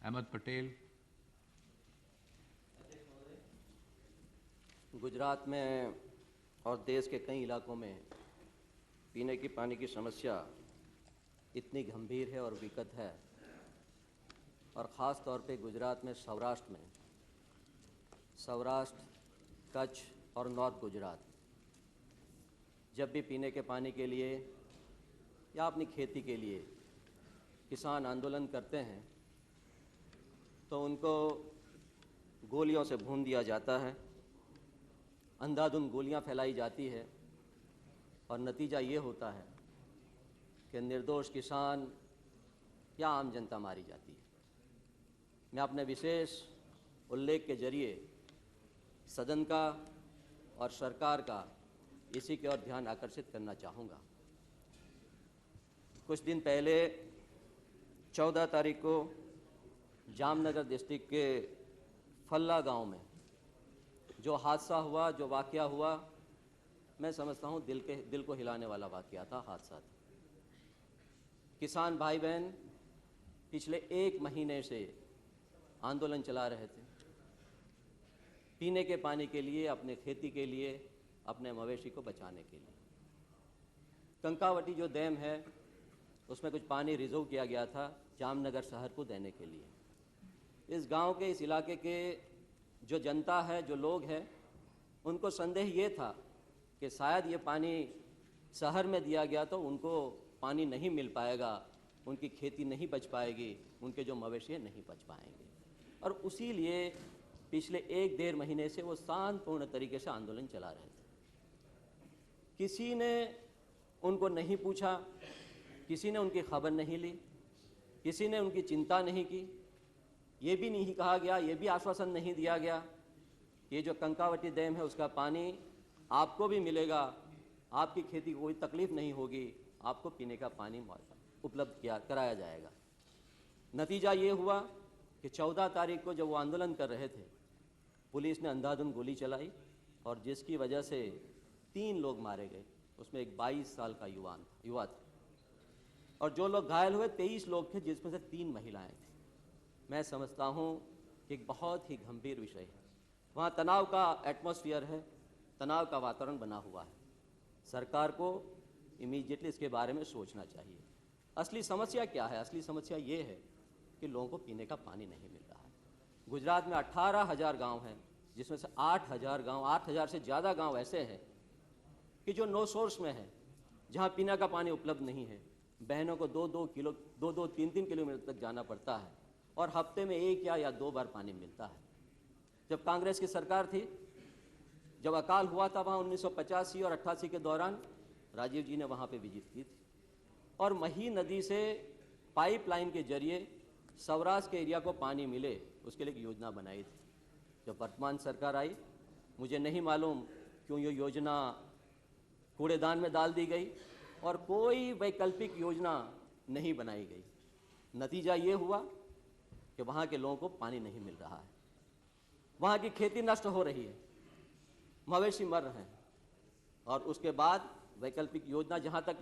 अहमद पटेल। गुजरात में और देश के कई इलाकों में पीने की पानी की समस्या इतनी गंभीर है और विकट है, और ख़ास तौर पे गुजरात में सौराष्ट्र, कच्छ और नॉर्थ गुजरात जब भी पीने के पानी के लिए या अपनी खेती के लिए किसान आंदोलन करते हैं तो उनको गोलियों से भून दिया जाता है, अंधाधुंध गोलियां फैलाई जाती है और नतीजा ये होता है कि निर्दोष किसान या आम जनता मारी जाती है। मैं अपने विशेष उल्लेख के जरिए सदन का और सरकार का इसी की ओर ध्यान आकर्षित करना चाहूँगा। कुछ दिन पहले 14 तारीख को जामनगर डिस्ट्रिक्ट के फल्ला गांव में जो हादसा हुआ, जो वाक़या हुआ, मैं समझता हूँ दिल को हिलाने वाला वाक़या था, हादसा था। किसान भाई बहन पिछले 1 महीने से आंदोलन चला रहे थे पीने के पानी के लिए, अपने खेती के लिए, अपने मवेशी को बचाने के लिए। कंकावटी जो डैम है उसमें कुछ पानी रिजर्व किया गया था जामनगर शहर को देने के लिए। इस गांव के, इस इलाके के जो जनता है, जो लोग हैं, उनको संदेह ये था कि शायद ये पानी शहर में दिया गया तो उनको पानी नहीं मिल पाएगा, उनकी खेती नहीं बच पाएगी, उनके जो मवेशी नहीं बच पाएंगे। और उसी लिए पिछले 1-1.5 महीने से वो शांतिपूर्ण तरीके से आंदोलन चला रहे थे। किसी ने उनको नहीं पूछा, किसी ने उनकी खबर नहीं ली, किसी ने उनकी चिंता नहीं की। ये भी नहीं कहा गया, ये भी आश्वासन नहीं दिया गया कि ये जो कंकावटी डैम है उसका पानी आपको भी मिलेगा, आपकी खेती को कोई तकलीफ नहीं होगी, आपको पीने का पानी उपलब्ध कराया जाएगा। नतीजा ये हुआ कि 14 तारीख को जब वो आंदोलन कर रहे थे, पुलिस ने अंधाधुंध गोली चलाई और जिसकी वजह से 3 लोग मारे गए। उसमें एक 22 साल का युवा था और जो लोग घायल हुए 23 लोग थे, जिसमें से 3 महिलाएं थीं। मैं समझता हूँ कि एक बहुत ही गंभीर विषय है। वहाँ तनाव का एटमॉस्फेयर है, तनाव का वातावरण बना हुआ है। सरकार को इमीडिएटली इसके बारे में सोचना चाहिए। असली समस्या क्या है? असली समस्या ये है कि लोगों को पीने का पानी नहीं मिल रहा है। गुजरात में 18,000 गांव हैं, जिसमें से 8,000 से ज़्यादा गांव ऐसे हैं कि जो नो सोर्स में है, जहां पीने का पानी उपलब्ध नहीं है। बहनों को 2-3 किलोमीटर तक जाना पड़ता है और हफ्ते में 1 या 2 बार पानी मिलता है। जब कांग्रेस की सरकार थी, जब अकाल हुआ था वहाँ 1985 और 88 के दौरान, राजीव जी ने वहाँ पे विजिट की थी और मही नदी से पाइपलाइन के जरिए सौराष्ट्र के एरिया को पानी मिले, उसके लिए एक योजना बनाई थी। जब वर्तमान सरकार आई, मुझे नहीं मालूम क्यों ये योजना कूड़ेदान में डाल दी गई और कोई वैकल्पिक योजना नहीं बनाई गई। नतीजा ये हुआ कि वहाँ के लोगों को पानी नहीं मिल रहा है, वहाँ की खेती नष्ट हो रही है, मवेशी मर रहे हैं। और उसके बाद वैकल्पिक योजना, जहाँ तक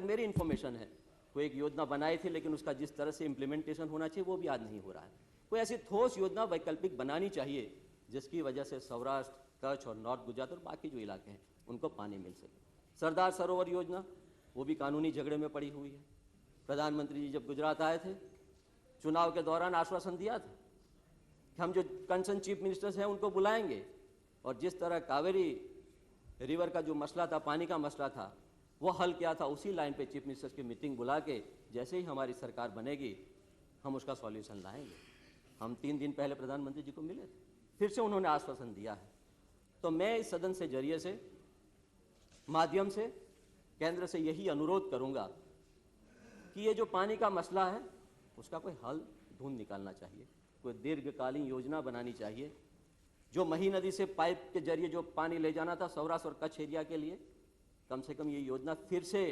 मेरी इन्फॉर्मेशन है, कोई एक योजना बनाई थी, लेकिन उसका जिस तरह से इम्प्लीमेंटेशन होना चाहिए वो भी आज नहीं हो रहा है। कोई ऐसी ठोस योजना वैकल्पिक बनानी चाहिए जिसकी वजह से सौराष्ट्र, कच्छ और नॉर्थ गुजरात और बाकी जो इलाके हैं उनको पानी मिल सके। सरदार सरोवर योजना, वो भी कानूनी झगड़े में पड़ी हुई है। प्रधानमंत्री जी जब गुजरात आए थे, चुनाव के दौरान आश्वासन दिया था कि हम जो कंसर्न चीफ मिनिस्टर्स हैं उनको बुलाएंगे और जिस तरह कावेरी रिवर का जो मसला था, पानी का मसला था, वो हल किया था। उसी लाइन पे चीफ मिनिस्टर्स की मीटिंग बुला के जैसे ही हमारी सरकार बनेगी हम उसका सॉल्यूशन लाएंगे। हम 3 दिन पहले प्रधानमंत्री जी को मिले थे, फिर से उन्होंने आश्वासन दिया है। तो मैं इस सदन से जरिए से, माध्यम से केंद्र से यही अनुरोध करूंगा कि ये जो पानी का मसला है उसका कोई हल ढूंढ निकालना चाहिए, कोई दीर्घकालीन योजना बनानी चाहिए। जो मही नदी से पाइप के जरिए जो पानी ले जाना था सौराष्ट्र और कच्छ एरिया के लिए, कम से कम ये योजना फिर से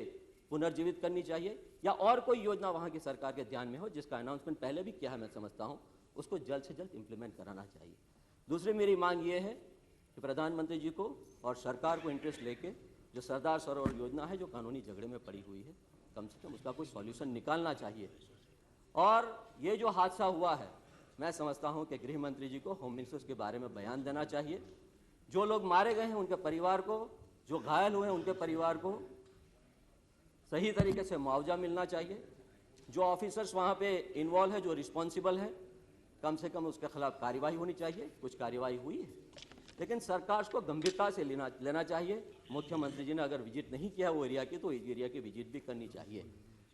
पुनर्जीवित करनी चाहिए, या और कोई योजना वहाँ की सरकार के ध्यान में हो जिसका अनाउंसमेंट पहले भी किया है, मैं समझता हूँ, उसको जल्द से जल्द इम्प्लीमेंट कराना चाहिए। दूसरी मेरी मांग ये है कि प्रधानमंत्री जी को और सरकार को इंटरेस्ट लेके जो सरदार सरोवर योजना है, जो कानूनी झगड़े में पड़ी हुई है, कम से कम उसका कोई सॉल्यूशन निकालना चाहिए और ये जो हादसा हुआ है, मैं समझता हूं कि गृह मंत्री जी को, होम मिनिस्टर्स के बारे में बयान देना चाहिए। जो लोग मारे गए हैं उनके परिवार को, जो घायल हुए हैं उनके परिवार को सही तरीके से मुआवजा मिलना चाहिए। जो ऑफिसर्स वहाँ पे इन्वॉल्व है, जो रिस्पॉन्सिबल है, कम से कम उसके खिलाफ कार्रवाई होनी चाहिए। कुछ कार्रवाई हुई है, लेकिन सरकार उसको गंभीरता से लेना चाहिए। मुख्यमंत्री जी ने अगर विजिट नहीं किया वो एरिया की, तो इस एरिया की विजिट भी करनी चाहिए।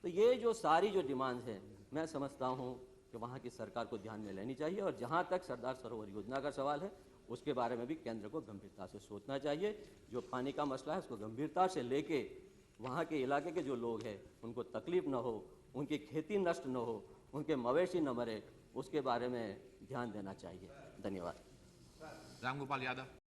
तो ये जो सारी जो डिमांड्स हैं, मैं समझता हूँ कि वहाँ की सरकार को ध्यान में लेनी चाहिए। और जहाँ तक सरदार सरोवर योजना का सवाल है, उसके बारे में भी केंद्र को गंभीरता से सोचना चाहिए। जो पानी का मसला है उसको गंभीरता से लेके वहाँ के इलाके के जो लोग हैं उनको तकलीफ न हो, उनकी खेती नष्ट न हो, उनके मवेशी न मरे, उसके बारे में ध्यान देना चाहिए। धन्यवाद। रामगोपाल यादव।